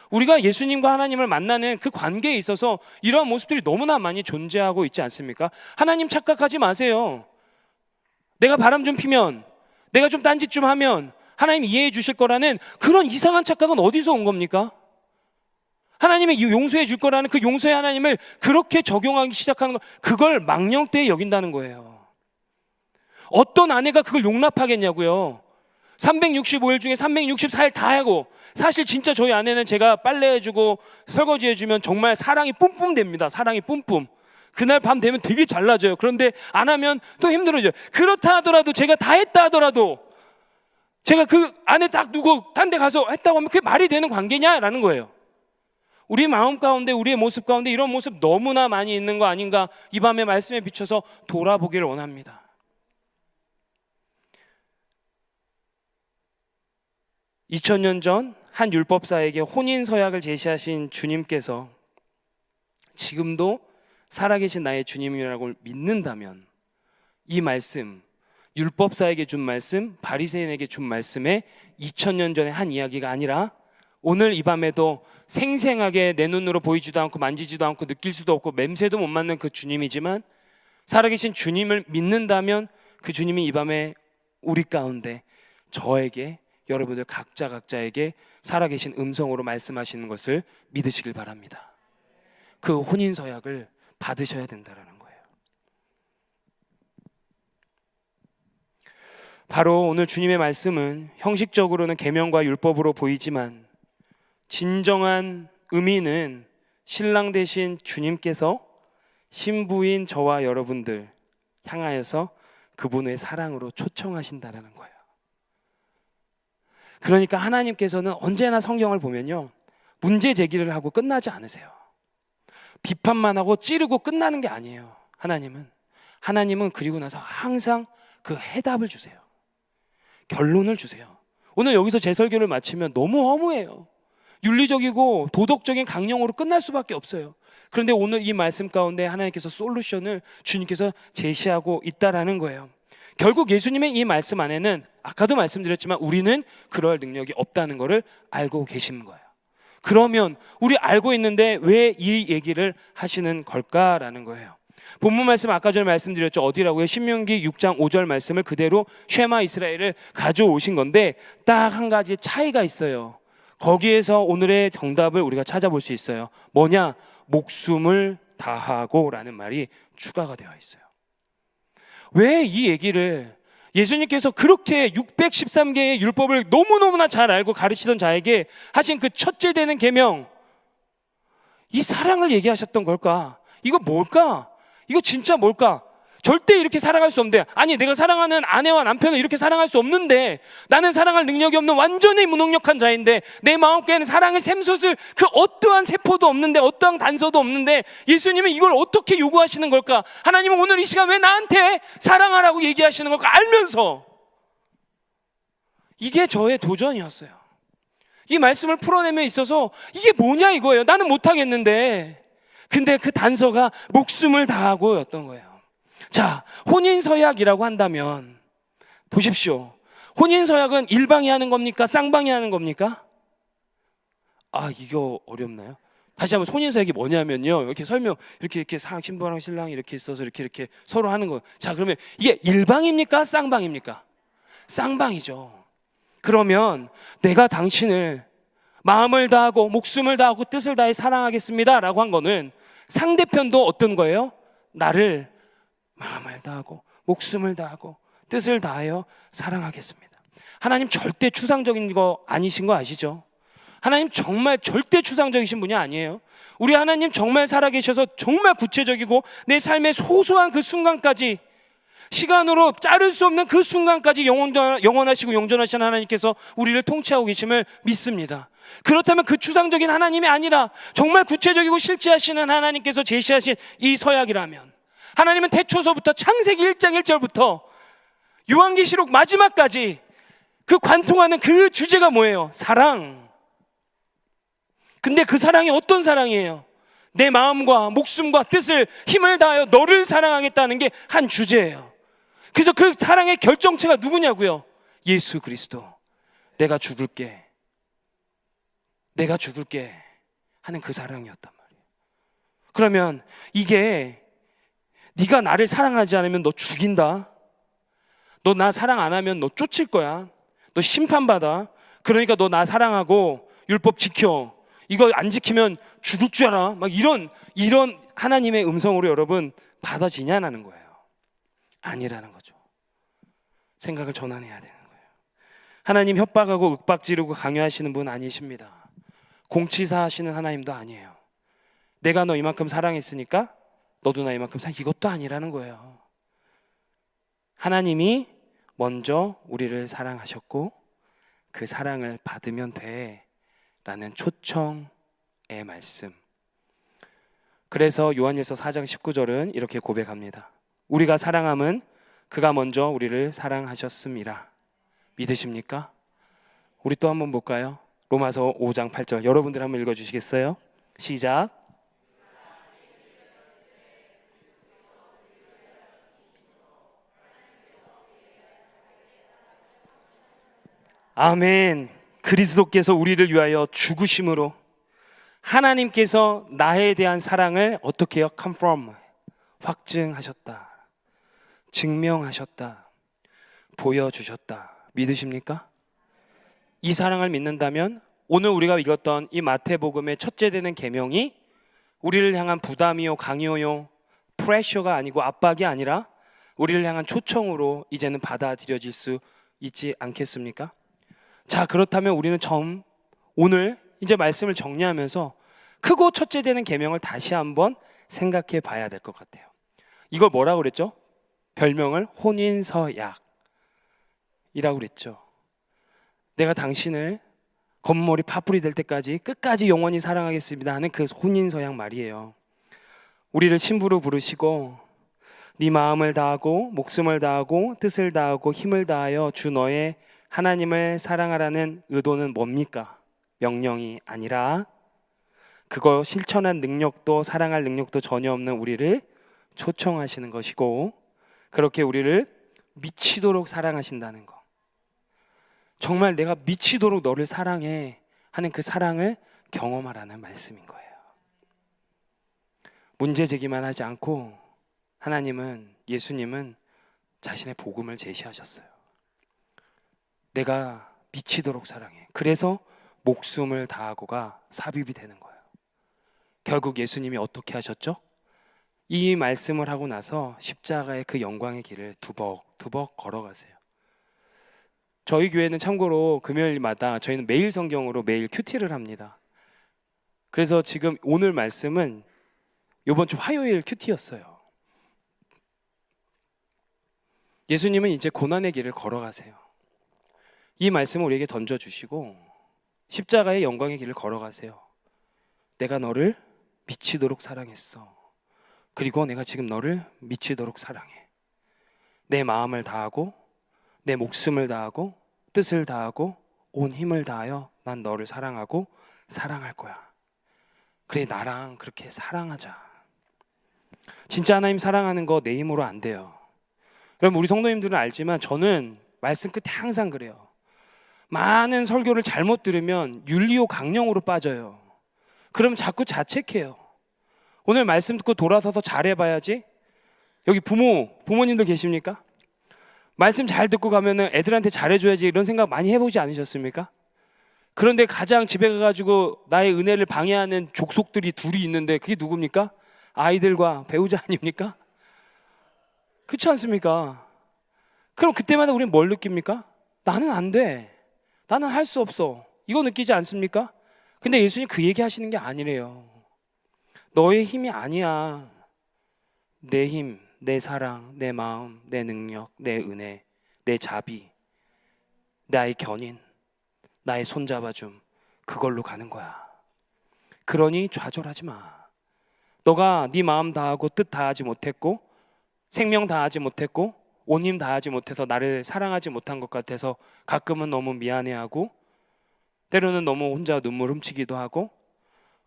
우리가 예수님과 하나님을 만나는 그 관계에 있어서 이러한 모습들이 너무나 많이 존재하고 있지 않습니까? 하나님 착각하지 마세요. 내가 바람 좀 피면, 내가 좀 딴짓 좀 하면 하나님 이해해 주실 거라는 그런 이상한 착각은 어디서 온 겁니까? 하나님이 용서해 줄 거라는 그 용서의 하나님을 그렇게 적용하기 시작하는 거, 그걸 망령되이 여긴다는 거예요. 어떤 아내가 그걸 용납하겠냐고요. 365일 중에 364일 다 하고, 사실 진짜 저희 아내는 제가 빨래해주고 설거지해주면 정말 사랑이 뿜뿜 됩니다. 사랑이 뿜뿜. 그날 밤 되면 되게 달라져요. 그런데 안 하면 또 힘들어져요. 그렇다 하더라도, 제가 다 했다 하더라도, 제가 그 안에 딱 두고 딴 데 가서 했다고 하면 그게 말이 되는 관계냐라는 거예요. 우리 마음 가운데, 우리의 모습 가운데 이런 모습 너무나 많이 있는 거 아닌가, 이 밤의 말씀에 비춰서 돌아보기를 원합니다. 2000년 전 한 율법사에게 혼인서약을 제시하신 주님께서 지금도 살아계신 나의 주님이라고 믿는다면, 이 말씀, 율법사에게 준 말씀, 바리새인에게 준 말씀에 2000년 전의 한 이야기가 아니라 오늘 이 밤에도 생생하게 내 눈으로 보이지도 않고 만지지도 않고 느낄 수도 없고 냄새도 못 맡는 그 주님이지만, 살아계신 주님을 믿는다면 그 주님이 이 밤에 우리 가운데, 저에게, 여러분들 각자에게 살아계신 음성으로 말씀하시는 것을 믿으시길 바랍니다. 그 혼인서약을 받으셔야 된다는 거예요. 바로 오늘 주님의 말씀은 형식적으로는 계명과 율법으로 보이지만 진정한 의미는 신랑 되신 주님께서 신부인 저와 여러분들 향하여서 그분의 사랑으로 초청하신다는 거예요. 그러니까 하나님께서는 언제나 성경을 보면요, 문제 제기를 하고 끝나지 않으세요. 비판만 하고 찌르고 끝나는 게 아니에요. 하나님은 그리고 나서 항상 그 해답을 주세요. 결론을 주세요. 오늘 여기서 제 설교를 마치면 너무 허무해요. 윤리적이고 도덕적인 강령으로 끝날 수밖에 없어요. 그런데 오늘 이 말씀 가운데 하나님께서 솔루션을 주님께서 제시하고 있다라는 거예요. 결국 예수님의 이 말씀 안에는, 아까도 말씀드렸지만 우리는 그럴 능력이 없다는 것을 알고 계신 거예요. 그러면 우리 알고 있는데 왜 이 얘기를 하시는 걸까라는 거예요. 본문 말씀 아까 전에 말씀드렸죠. 어디라고요? 신명기 6장 5절 말씀을 그대로 쉐마 이스라엘을 가져오신 건데 딱 한 가지 차이가 있어요. 거기에서 오늘의 정답을 우리가 찾아볼 수 있어요. 뭐냐? 목숨을 다하고 라는 말이 추가가 되어 있어요. 왜 이 얘기를 예수님께서 그렇게 613개의 율법을 너무너무나 잘 알고 가르치던 자에게 하신 그 첫째 되는 계명, 이 사랑을 얘기하셨던 걸까? 이거 뭘까? 이거 진짜 뭘까? 절대 이렇게 사랑할 수 없는데, 아니 내가 사랑하는 아내와 남편을 이렇게 사랑할 수 없는데, 나는 사랑할 능력이 없는 완전히 무능력한 자인데, 내 마음속에는 사랑의 샘솟을 그 어떠한 세포도 없는데, 어떠한 단서도 없는데 예수님은 이걸 어떻게 요구하시는 걸까? 하나님은 오늘 이 시간 왜 나한테 사랑하라고 얘기하시는 걸까? 알면서. 이게 저의 도전이었어요. 이 말씀을 풀어내면 있어서 이게 뭐냐 이거예요. 나는 못하겠는데. 근데 그 단서가 목숨을 다하고였던 거예요. 자, 혼인서약이라고 한다면 보십시오. 혼인서약은 일방이 하는 겁니까? 쌍방이 하는 겁니까? 아, 이거 어렵나요? 다시 한번 혼인서약이 뭐냐면요, 이렇게 설명, 이렇게 신부랑 신랑이 이렇게 있어서 이렇게 서로 하는 거예요. 자, 그러면 이게 일방입니까? 쌍방입니까? 쌍방이죠. 그러면 내가 당신을 마음을 다하고 목숨을 다하고 뜻을 다해 사랑하겠습니다 라고 한 거는 상대편도 어떤 거예요? 나를 마음을 다하고 목숨을 다하고 뜻을 다하여 사랑하겠습니다. 하나님 절대 추상적인 거 아니신 거 아시죠? 하나님 정말 절대 추상적이신 분이 아니에요. 우리 하나님 정말 살아계셔서 정말 구체적이고 내 삶의 소소한 그 순간까지, 시간으로 자를 수 없는 그 순간까지 영원하시고 영존하신 하나님께서 우리를 통치하고 계심을 믿습니다. 그렇다면 그 추상적인 하나님이 아니라 정말 구체적이고 실제하시는 하나님께서 제시하신 이 서약이라면, 하나님은 태초서부터 창세기 1장 1절부터 요한계시록 마지막까지 그 관통하는 그 주제가 뭐예요? 사랑. 근데 그 사랑이 어떤 사랑이에요? 내 마음과 목숨과 뜻을 힘을 다하여 너를 사랑하겠다는 게 한 주제예요. 그래서 그 사랑의 결정체가 누구냐고요? 예수 그리스도. 내가 죽을게 하는 그 사랑이었단 말이에요. 그러면 이게 네가 나를 사랑하지 않으면 너 죽인다, 너 나 사랑 안 하면 너 쫓을 거야, 너 심판받아, 그러니까 너 나 사랑하고 율법 지켜, 이거 안 지키면 죽을 줄 알아, 막 이런 하나님의 음성으로 여러분 받아지냐는 거예요. 아니라는 거죠. 생각을 전환해야 되는 거예요. 하나님 협박하고 윽박지르고 강요하시는 분 아니십니다. 공치사 하시는 하나님도 아니에요. 내가 너 이만큼 사랑했으니까 너도 나 이만큼 이것도 아니라는 거예요. 하나님이 먼저 우리를 사랑하셨고 그 사랑을 받으면 돼 라는 초청의 말씀. 그래서 요한일서 4장 19절은 이렇게 고백합니다. 우리가 사랑함은 그가 먼저 우리를 사랑하셨음이라. 믿으십니까? 우리 또 한번 볼까요? 로마서 5장 8절 여러분들 한번 읽어주시겠어요? 시작. 아멘. 그리스도께서 우리를 위하여 죽으심으로 하나님께서 나에 대한 사랑을 어떻게 해요? confirm, 확증하셨다, 증명하셨다, 보여주셨다. 믿으십니까? 이 사랑을 믿는다면 오늘 우리가 읽었던 이 마태복음의 첫째 되는 계명이 우리를 향한 부담이요, 강요요, 프레셔가 아니고 압박이 아니라 우리를 향한 초청으로 이제는 받아들여질 수 있지 않겠습니까? 자, 그렇다면 우리는 오늘 이제 말씀을 정리하면서 크고 첫째 되는 계명을 다시 한번 생각해 봐야 될 것 같아요. 이걸 뭐라고 그랬죠? 별명을 혼인서약이라고 그랬죠. 내가 당신을 검은머리 파뿌리 될 때까지 끝까지 영원히 사랑하겠습니다 하는 그 혼인서약 말이에요. 우리를 신부로 부르시고 네 마음을 다하고 목숨을 다하고 뜻을 다하고 힘을 다하여 주 너의 하나님을 사랑하라는 의도는 뭡니까? 명령이 아니라 그거 실천한 능력도 사랑할 능력도 전혀 없는 우리를 초청하시는 것이고, 그렇게 우리를 미치도록 사랑하신다는 거. 정말 내가 미치도록 너를 사랑해 하는 그 사랑을 경험하라는 말씀인 거예요. 문제 제기만 하지 않고 예수님은 자신의 복음을 제시하셨어요. 내가 미치도록 사랑해. 그래서 목숨을 다하고가 삽입이 되는 거예요. 결국 예수님이 어떻게 하셨죠? 이 말씀을 하고 나서 십자가의 그 영광의 길을 두벅두벅 걸어가세요. 저희 교회는 참고로 금요일마다 저희는 매일 성경으로 매일 큐티를 합니다. 그래서 지금 오늘 말씀은 이번 주 화요일 큐티였어요. 예수님은 이제 고난의 길을 걸어가세요. 이 말씀을 우리에게 던져주시고 십자가의 영광의 길을 걸어가세요. 내가 너를 미치도록 사랑했어. 그리고 내가 지금 너를 미치도록 사랑해. 내 마음을 다하고 내 목숨을 다하고 뜻을 다하고 온 힘을 다하여 난 너를 사랑하고 사랑할 거야. 그래, 나랑 그렇게 사랑하자. 진짜 하나님 사랑하는 거 내 힘으로 안 돼요. 그럼 우리 성도님들은 알지만 저는 말씀 끝에 항상 그래요. 많은 설교를 잘못 들으면 윤리호 강령으로 빠져요. 그럼 자꾸 자책해요. 오늘 말씀 듣고 돌아서서 잘해봐야지. 여기 부모님들 계십니까? 말씀 잘 듣고 가면은 애들한테 잘해줘야지 이런 생각 많이 해보지 않으셨습니까? 그런데 가장 집에 가가지고 나의 은혜를 방해하는 족속들이 둘이 있는데 그게 누굽니까? 아이들과 배우자 아닙니까? 그렇지 않습니까? 그럼 그때마다 우리는 뭘 느낍니까? 나는 안 돼. 나는 할 수 없어. 이거 느끼지 않습니까? 근데 예수님 그 얘기 하시는 게 아니래요. 너의 힘이 아니야. 내 힘, 내 사랑, 내 마음, 내 능력, 내 은혜, 내 자비, 나의 견인, 나의 손잡아줌, 그걸로 가는 거야. 그러니 좌절하지 마. 너가 네 마음 다하고 뜻 다하지 못했고 생명 다하지 못했고 온 힘 다하지 못해서 나를 사랑하지 못한 것 같아서 가끔은 너무 미안해하고 때로는 너무 혼자 눈물 훔치기도 하고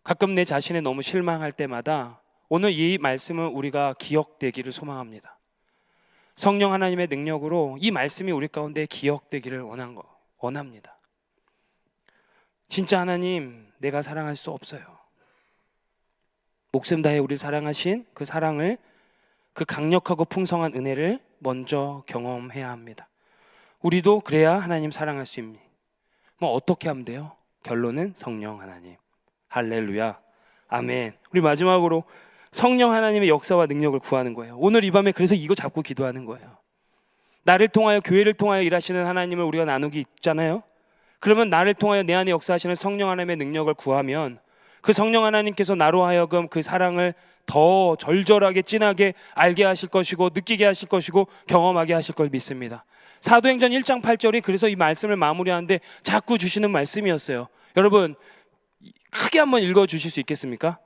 가끔 내 자신에 너무 실망할 때마다 오늘 이 말씀은 우리가 기억되기를 소망합니다. 성령 하나님의 능력으로 이 말씀이 우리 가운데 기억되기를 원합니다. 진짜 하나님, 내가 사랑할 수 없어요. 목숨 다해 우리 사랑하신 그 사랑을, 그 강력하고 풍성한 은혜를 먼저 경험해야 합니다. 우리도 그래야 하나님 사랑할 수 있습니다. 뭐 어떻게 하면 돼요? 결론은 성령 하나님. 할렐루야, 아멘. 우리 마지막으로 성령 하나님의 역사와 능력을 구하는 거예요. 오늘 이 밤에 그래서 이거 잡고 기도하는 거예요. 나를 통하여, 교회를 통하여 일하시는 하나님을 우리가 나누기 있잖아요. 그러면 나를 통하여 내 안에 역사하시는 성령 하나님의 능력을 구하면 그 성령 하나님께서 나로 하여금 그 사랑을 더 절절하게 진하게 알게 하실 것이고 느끼게 하실 것이고 경험하게 하실 걸 믿습니다. 사도행전 1장 8절이 그래서 이 말씀을 마무리하는데 자꾸 주시는 말씀이었어요. 여러분 크게 한번 읽어주실 수 있겠습니까?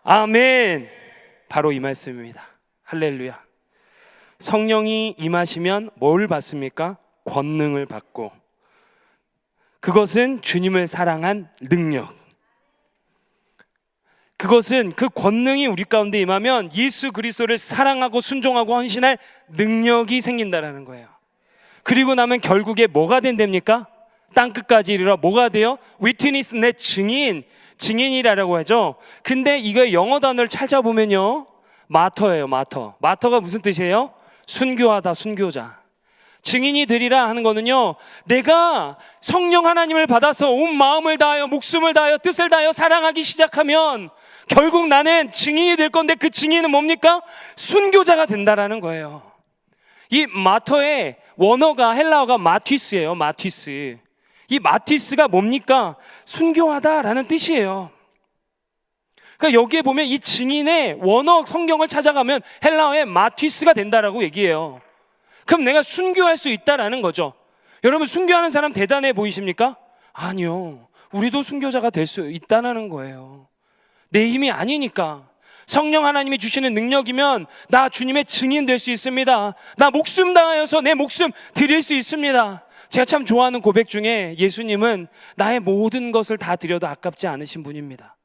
아멘. 바로 이 말씀입니다. 할렐루야. 성령이 임하시면 뭘 받습니까? 권능을 받고, 그것은 주님을 사랑한 능력. 그것은 그 권능이 우리 가운데 임하면 예수 그리스도를 사랑하고 순종하고 헌신할 능력이 생긴다라는 거예요. 그리고 나면 결국에 뭐가 된답니까? 땅끝까지 이르러 뭐가 돼요? 위트니스, 내 증인이라고 하죠. 근데 이거 영어 단어를 찾아보면요, 마터예요. 마터가 무슨 뜻이에요? 순교하다, 순교자. 증인이 되리라 하는 거는요, 내가 성령 하나님을 받아서 온 마음을 다하여 목숨을 다하여 뜻을 다하여 사랑하기 시작하면 결국 나는 증인이 될 건데, 그 증인은 뭡니까? 순교자가 된다라는 거예요. 이 마터의 원어가 헬라어가 마티스예요. 마티스. 이 마티스가 뭡니까? 순교하다라는 뜻이에요. 그러니까 여기에 보면 이 증인의 원어 성경을 찾아가면 헬라어의 마티스가 된다라고 얘기해요. 그럼 내가 순교할 수 있다라는 거죠. 여러분 순교하는 사람 대단해 보이십니까? 아니요. 우리도 순교자가 될 수 있다는 거예요. 내 힘이 아니니까. 성령 하나님이 주시는 능력이면 나 주님의 증인 될 수 있습니다. 나 목숨 다하여서 내 목숨 드릴 수 있습니다. 제가 참 좋아하는 고백 중에 예수님은 나의 모든 것을 다 드려도 아깝지 않으신 분입니다.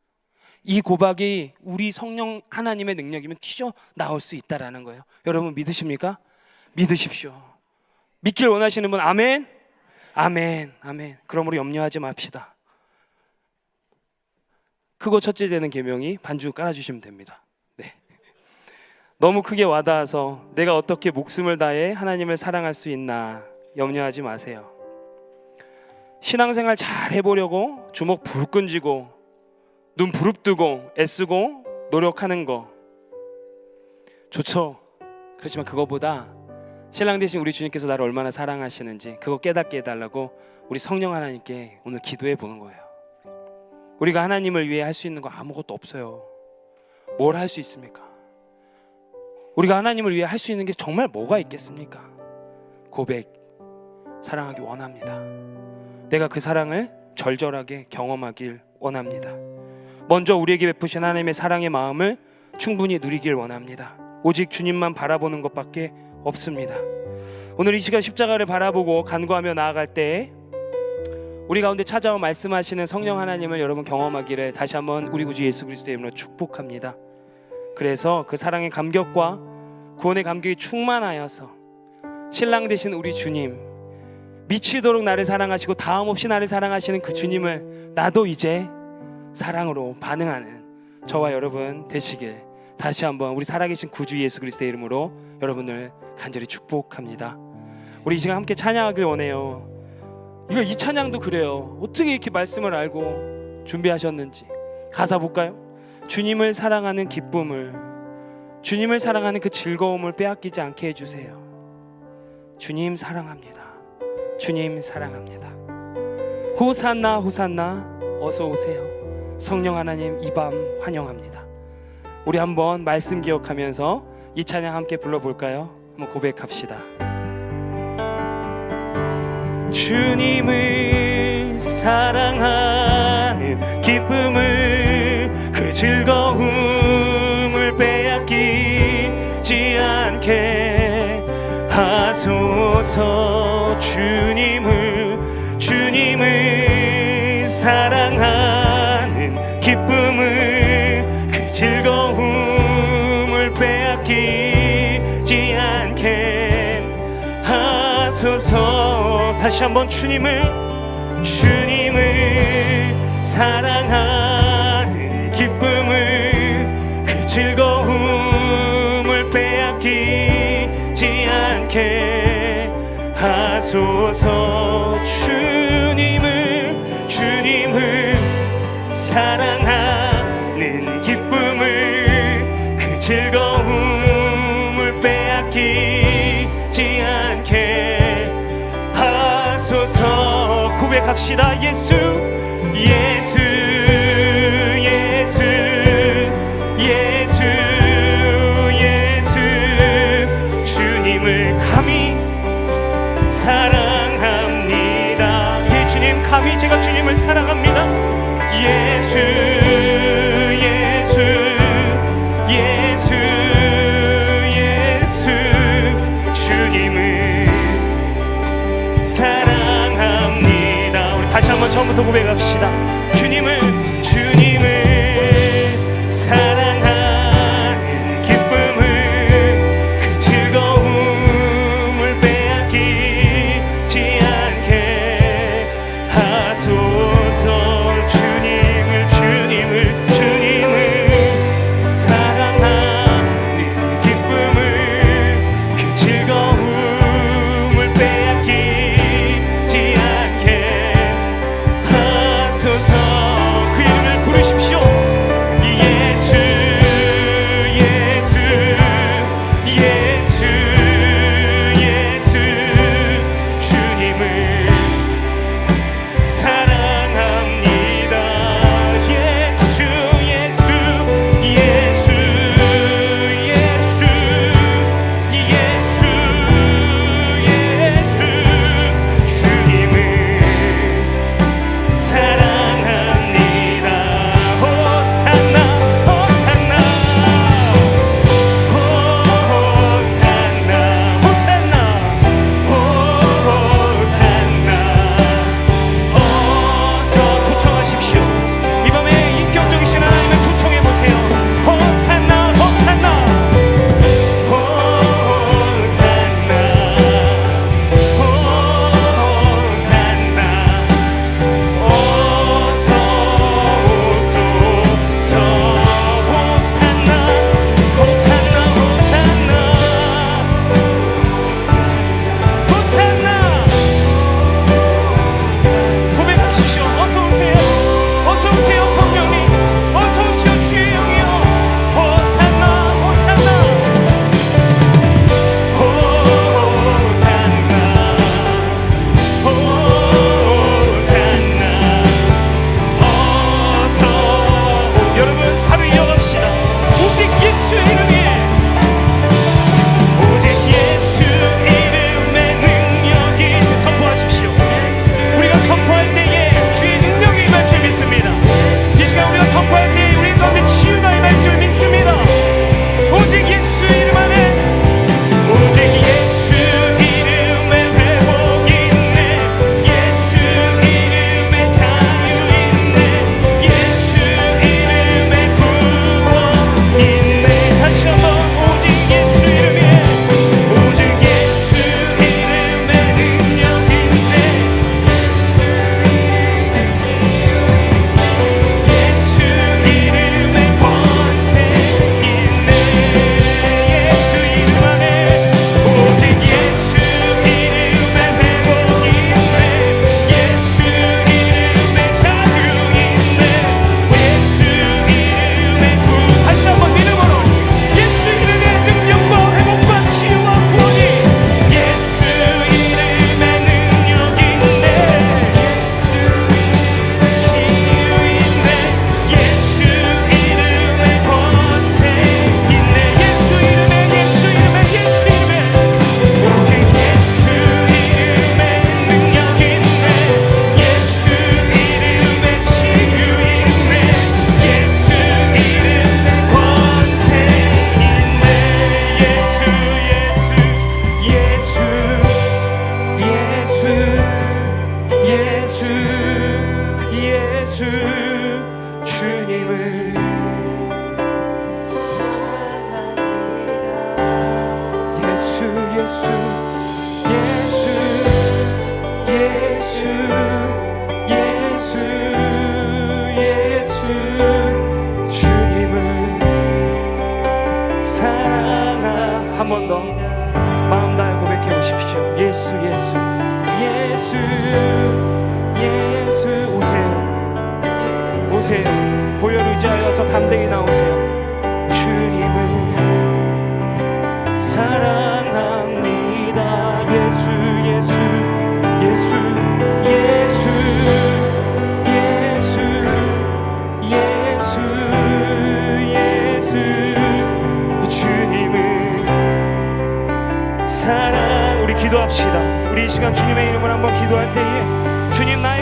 이 고백이 우리 성령 하나님의 능력이면 튀어나올 수 있다라는 거예요. 여러분 믿으십니까? 믿으십시오. 믿길 원하시는 분 아멘? 아멘, 아멘. 그러므로 염려하지 맙시다. 크고 첫째 되는 계명이 반주 깔아주시면 됩니다. 네. 너무 크게 와닿아서 내가 어떻게 목숨을 다해 하나님을 사랑할 수 있나 염려하지 마세요. 신앙생활 잘 해보려고 주먹 불끈 쥐고 눈 부릅뜨고 애쓰고 노력하는 거 좋죠. 그렇지만 그거보다 신랑 되신 우리 주님께서 나를 얼마나 사랑하시는지 그거 깨닫게 해달라고 우리 성령 하나님께 오늘 기도해 보는 거예요. 우리가 하나님을 위해 할 수 있는 거 아무것도 없어요. 뭘 할 수 있습니까? 우리가 하나님을 위해 할 수 있는 게 정말 뭐가 있겠습니까? 고백, 사랑하기 원합니다. 내가 그 사랑을 절절하게 경험하길 원합니다. 먼저 우리에게 베푸신 하나님의 사랑의 마음을 충분히 누리길 원합니다. 오직 주님만 바라보는 것밖에 없습니다. 오늘 이 시간 십자가를 바라보고 간구하며 나아갈 때 우리 가운데 찾아와 말씀하시는 성령 하나님을 여러분 경험하기를 다시 한번 우리 구주 예수 그리스도의 이름으로 축복합니다. 그래서 그 사랑의 감격과 구원의 감격이 충만하여서 신랑 되신 우리 주님, 미치도록 나를 사랑하시고 다음 없이 나를 사랑하시는 그 주님을 나도 이제 사랑으로 반응하는 저와 여러분 되시길 다시 한번 우리 살아계신 구주 예수 그리스도의 이름으로 여러분을 간절히 축복합니다. 우리 이 시간 함께 찬양하길 원해요. 이거 이 찬양도 그래요. 어떻게 이렇게 말씀을 알고 준비하셨는지 가사 볼까요? 주님을 사랑하는 기쁨을, 주님을 사랑하는 그 즐거움을 빼앗기지 않게 해주세요. 주님 사랑합니다. 주님 사랑합니다. 호산나 호산나 어서 오세요. 성령 하나님 이 밤 환영합니다. 우리 한번 말씀 기억하면서 이 찬양 함께 불러볼까요? 한번 고백합시다. 주님을 사랑하는 기쁨을, 그 즐거움을 빼앗기지 않게 하소서. 주님을 사랑하는 기쁨을, 그 즐거움을 빼앗기지 않게 하소서. 다시 한번 주님을 사랑하는 기쁨을, 그 즐거움을 빼앗기지 않게 하소서. 주님을 사랑하는 기쁨을, 그 즐거움을 빼앗기지 않게 하소서. 고백합시다. 예수 주님을 감히 사랑합니다. 예, 주님 감히 제가 주님을 사랑합니다. 예수 주님을 사랑합니다. 우리 다시 한번 처음부터 고백합시다. 주님을 사랑하는 기쁨을, 그 즐거움을 빼앗기지 않게 하소서. 주님을 사랑하는 기쁨을, 그 즐거움을 빼앗기지 않게 하소서. 예수 주님을 사랑하. 한 번 더 마음 다해 고백해 보십시오. 예수 오세요. 보혈 의지하여서 담대히 나오세요. 주님을 사랑합니다. 예수 주님을 사랑. 우리 기도합시다. 우리 이 시간 주님의 이름을 한번 기도할 때에 주님 나의